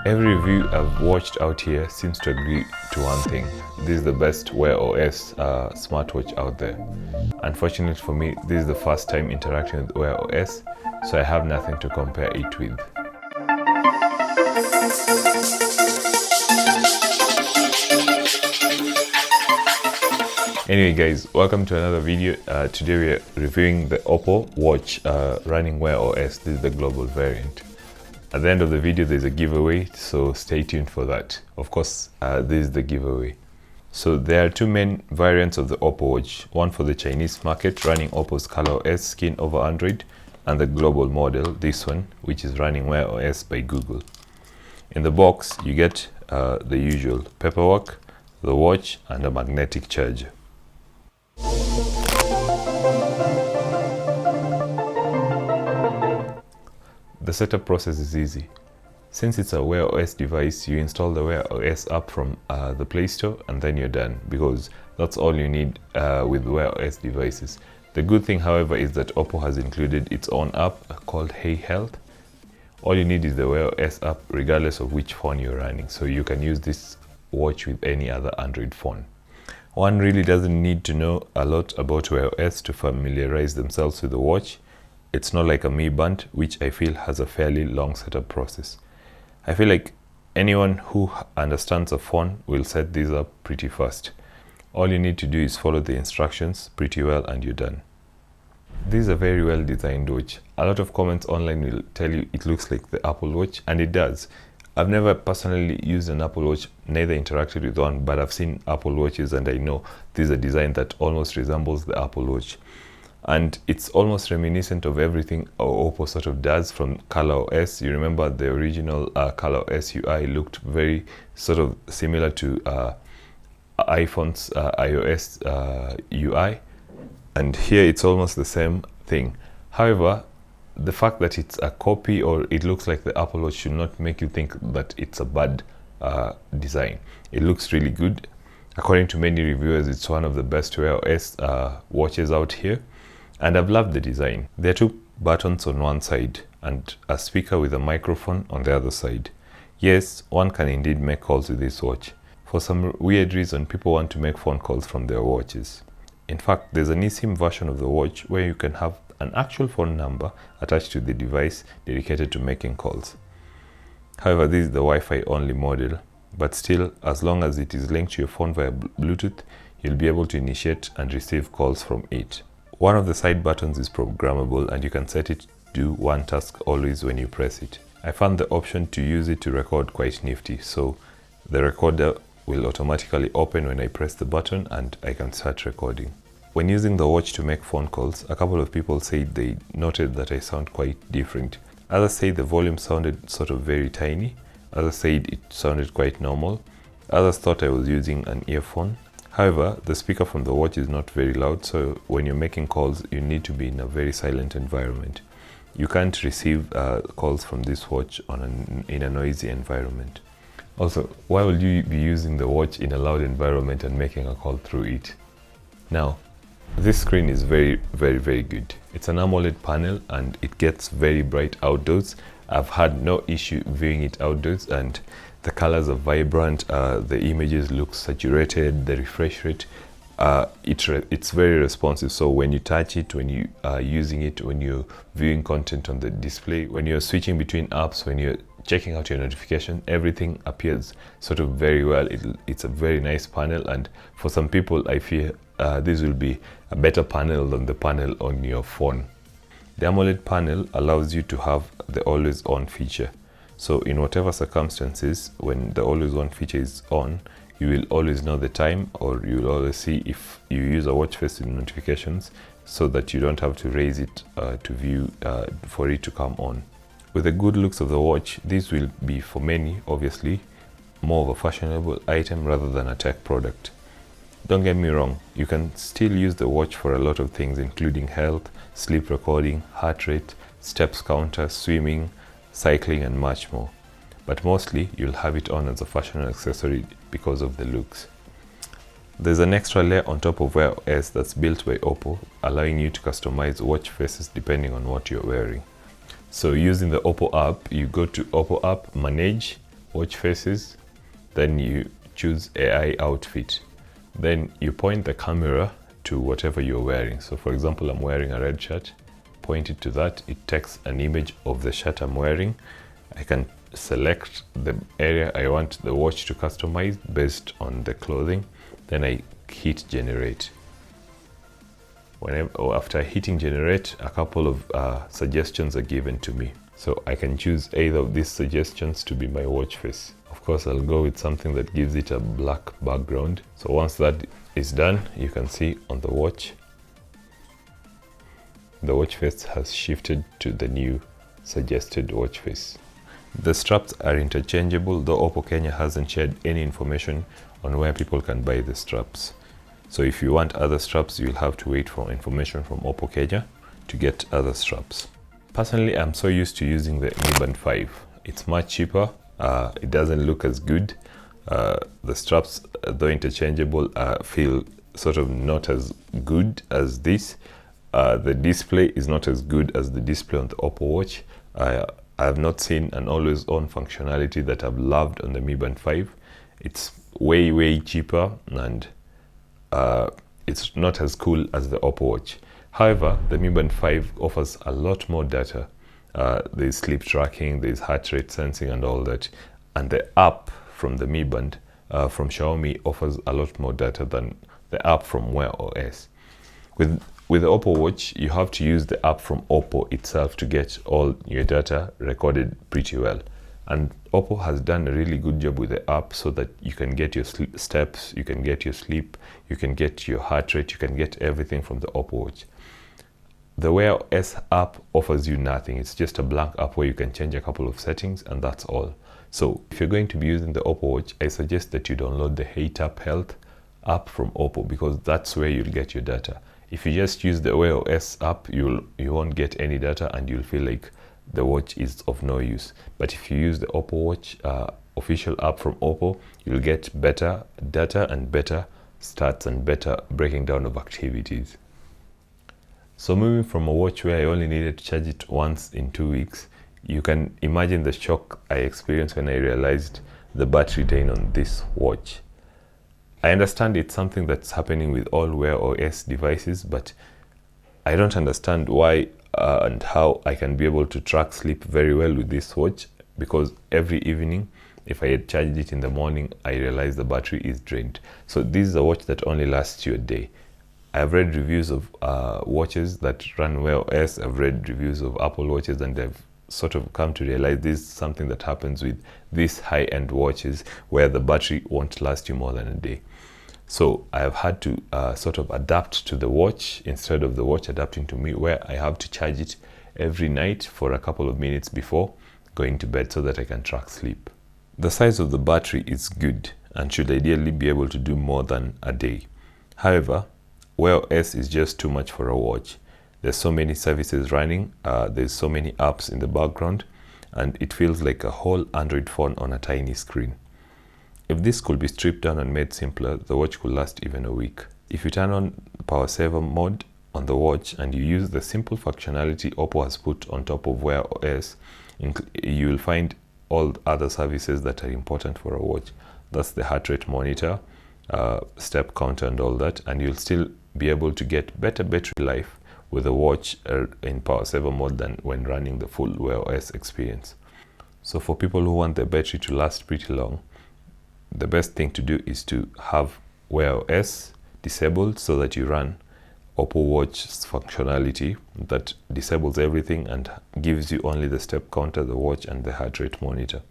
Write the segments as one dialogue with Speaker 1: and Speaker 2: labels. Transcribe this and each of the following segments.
Speaker 1: Every review I've watched out here seems to agree to one thing. This is the best Wear OS smartwatch out there. Unfortunately for me, this is the first time interacting with Wear OS, so I have nothing to compare it with. Anyway guys, welcome to another video. Today we are reviewing the OPPO Watch running Wear OS. This is the global variant. At the end of the video there's a giveaway, so stay tuned for that. Of course, this is the giveaway. So there are two main variants of the OPPO Watch. One for the Chinese market, running OPPO's ColorOS skin over Android, and the global model, this one, which is running Wear OS by Google. In the box you get the usual paperwork, the watch, and a magnetic charger. The setup process is easy. Since it's a Wear OS device, you install the Wear OS app from the Play Store and then you're done, because that's all you need with Wear OS devices. The good thing, however, is that OPPO has included its own app called 𝐭𝐿. All you need is the Wear OS app regardless of which phone you're running, so you can use this watch with any other Android phone. One really doesn't need to know a lot about Wear OS to familiarize themselves with the watch. It's not like a Mi Band, which I feel has a fairly long setup process. I feel like anyone who understands a phone will set these up pretty fast. All you need to do is follow the instructions pretty well and you're done. This is a very well designed watch. A lot of comments online will tell you it looks like the Apple Watch, and it does. I've never personally used an Apple Watch, neither interacted with one, but I've seen Apple Watches and I know this is a design that almost resembles the Apple Watch. And it's almost reminiscent of everything OPPO sort of does from ColorOS. You remember the original ColorOS UI looked very sort of similar to iPhone's iOS UI. And here it's almost the same thing. However, the fact that it's a copy or it looks like the Apple Watch should not make you think that it's a bad design. It looks really good. According to many reviewers, it's one of the best Wear OS watches out here. And I've loved the design. There are two buttons on one side and a speaker with a microphone on the other side. Yes, one can indeed make calls with this watch. For some weird reason, people want to make phone calls from their watches. In fact, there's an eSIM version of the watch where you can have an actual phone number attached to the device dedicated to making calls. However, this is the Wi-Fi only model, but still, as long as it is linked to your phone via Bluetooth, you'll be able to initiate and receive calls from it. One of the side buttons is programmable and you can set it to do one task always when you press it. I found the option to use it to record quite nifty, so the recorder will automatically open when I press the button and I can start recording. When using the watch to make phone calls, a couple of people said they noted that I sound quite different. Others said the volume sounded sort of very tiny, others said it sounded quite normal, others thought I was using an earphone. However, the speaker from the watch is not very loud, so when you're making calls, you need to be in a very silent environment. You can't receive calls from this watch in a noisy environment. Also, why would you be using the watch in a loud environment and making a call through it? Now, this screen is very good. It's an AMOLED panel and it gets very bright outdoors. I've had no issue viewing it outdoors, and the colors are vibrant, the images look saturated, the refresh rate, it's very responsive. So when you touch it, when you are using it, when you're viewing content on the display, when you're switching between apps, when you're checking out your notification, everything appears sort of very well. It's a very nice panel, and for some people I fear this will be a better panel than the panel on your phone. The AMOLED panel allows you to have the always on feature. So in whatever circumstances, when the always on feature is on, you will always know the time, or you will always see if you use a watch face with notifications, so that you don't have to raise it to view for it to come on. With the good looks of the watch, this will be for many, obviously, more of a fashionable item rather than a tech product. Don't get me wrong, you can still use the watch for a lot of things, including health, sleep recording, heart rate, steps counter, swimming, cycling, and much more. But mostly you'll have it on as a fashion accessory because of the looks. There's an extra layer on top of Wear OS that's built by OPPO, allowing you to customize watch faces depending on what you're wearing. So using the OPPO app, you go to OPPO app, manage, watch faces, then you choose AI outfit. Then you point the camera to whatever you're wearing. So for example, I'm wearing a red shirt, point it to that, it takes an image of the shirt I'm wearing. I can select the area I want the watch to customize based on the clothing. Then I hit generate. After hitting generate, a couple of suggestions are given to me. So I can choose either of these suggestions to be my watch face. Of course, I'll go with something that gives it a black background. So once that is done, you can see on the watch face has shifted to the new suggested watch face. The straps are interchangeable, though OPPO Kenya hasn't shared any information on where people can buy the straps. So if you want other straps, you'll have to wait for information from OPPO Kenya to get other straps. Personally, I'm so used to using the Mi Band 5. It's much cheaper. It doesn't look as good. The straps, though interchangeable, feel sort of not as good as this. The display is not as good as the display on the OPPO Watch. I have not seen an always-on functionality that I've loved on the Mi Band 5. It's way cheaper, and it's not as cool as the OPPO Watch. However, the Mi Band 5 offers a lot more data. There's sleep tracking, there's heart rate sensing and all that. And the app from the Mi Band from Xiaomi offers a lot more data than the app from Wear OS. With the OPPO Watch, you have to use the app from OPPO itself to get all your data recorded pretty well. And OPPO has done a really good job with the app so that you can get your steps, you can get your sleep, you can get your heart rate, you can get everything from the OPPO Watch. The Wear OS app offers you nothing. It's just a blank app where you can change a couple of settings and that's all. So if you're going to be using the OPPO Watch, I suggest that you download the HeatUp Health app from OPPO, because that's where you'll get your data. If you just use the Wear OS app, you won't get any data and you'll feel like the watch is of no use. But if you use the OPPO Watch official app from OPPO, you'll get better data and better stats and better breaking down of activities. So moving from a watch where I only needed to charge it once in 2 weeks, you can imagine the shock I experienced when I realized the battery drain on this watch. I understand it's something that's happening with all Wear OS devices, but I don't understand why and how I can be able to track sleep very well with this watch, because every evening, if I had charged it in the morning, I realized the battery is drained. So this is a watch that only lasts you a day. I've read reviews of watches that run Wear OS, I've read reviews of Apple watches, and I've sort of come to realize this is something that happens with these high-end watches where the battery won't last you more than a day. So I've had to sort of adapt to the watch instead of the watch adapting to me, where I have to charge it every night for a couple of minutes before going to bed so that I can track sleep. The size of the battery is good and should ideally be able to do more than a day. However, Wear OS is just too much for a watch. There's so many services running, there's so many apps in the background, and it feels like a whole Android phone on a tiny screen. If this could be stripped down and made simpler, the watch could last even a week. If you turn on power saver mode on the watch and you use the simple functionality OPPO has put on top of Wear OS, you will find all other services that are important for a watch. That's the heart rate monitor, step counter and all that, and you'll still be able to get better battery life with a watch in power saver mode than when running the full Wear OS experience. So for people who want their battery to last pretty long, the best thing to do is to have Wear OS disabled so that you run OPPO Watch's functionality that disables everything and gives you only the step counter, the watch, and the heart rate monitor.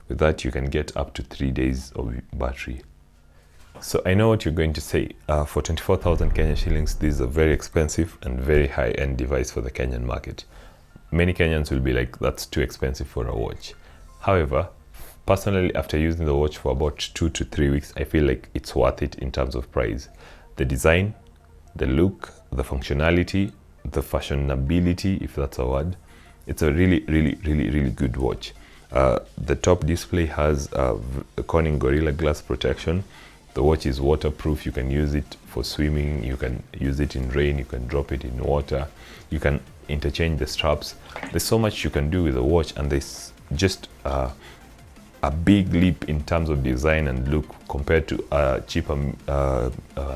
Speaker 1: With that, you can get up to 3 days of battery. So I know what you're going to say. For 24,000 Kenya shillings, this is a very expensive and very high-end device for the Kenyan market. Many Kenyans will be like, that's too expensive for a watch. However, personally, after using the watch for about 2 to 3 weeks, I feel like it's worth it in terms of price. The design, the look, the functionality, the fashionability, if that's a word, it's a really good watch. The top display has Corning Gorilla Glass protection. The watch is waterproof. You can use it for swimming, you can use it in rain, you can drop it in water, you can interchange the straps. There's so much you can do with the watch, and there's just a big leap in terms of design and look compared to cheaper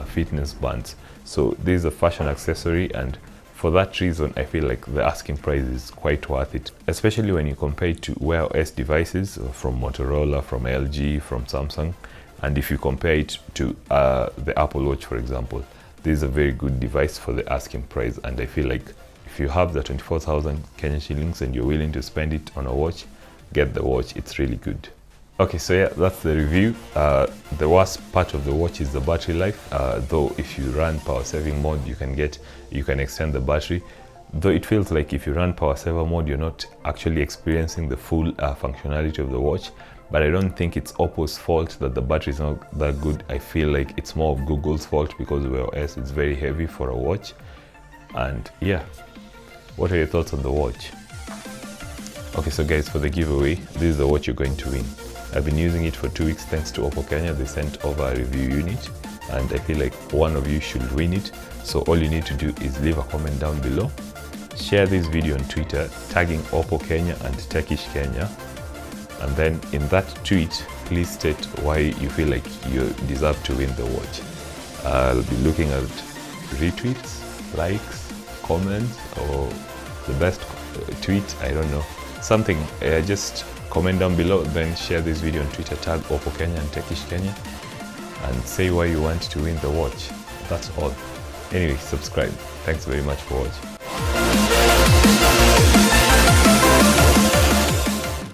Speaker 1: fitness bands. So this is a fashion accessory, and for that reason I feel like the asking price is quite worth it, especially when you compare it to Wear OS devices from Motorola, from LG, from Samsung. And if you compare it to the Apple Watch, for example, this is a very good device for the asking price. And I feel like if you have the 24,000 Kenyan shillings and you're willing to spend it on a watch, get the watch. It's really good. Okay, so yeah, that's the review. The worst part of the watch is the battery life. Though if you run power saving mode, you can extend the battery. Though it feels like if you run power saver mode, you're not actually experiencing the full functionality of the watch. But I don't think it's OPPO's fault that the battery is not that good. I feel like it's more of Google's fault, because Wear OS is very heavy for a watch. And yeah, what are your thoughts on the watch? Okay, so guys, for the giveaway, this is the watch you're going to win. I've been using it for 2 weeks thanks to OPPO Kenya. They sent over a review unit, and I feel like one of you should win it. So all you need to do is leave a comment down below, share this video on Twitter, tagging OPPO Kenya and 𝐭𝐿𝐡 and then in that tweet, please state why you feel like you deserve to win the watch. I'll be looking at retweets, likes, comments, or the best tweet, I don't know. Something, just comment down below, then share this video on Twitter, tag OPPO Kenya and 𝐭𝐿𝐡, and say why you want to win the watch. That's all. Anyway, subscribe. Thanks very much for watching.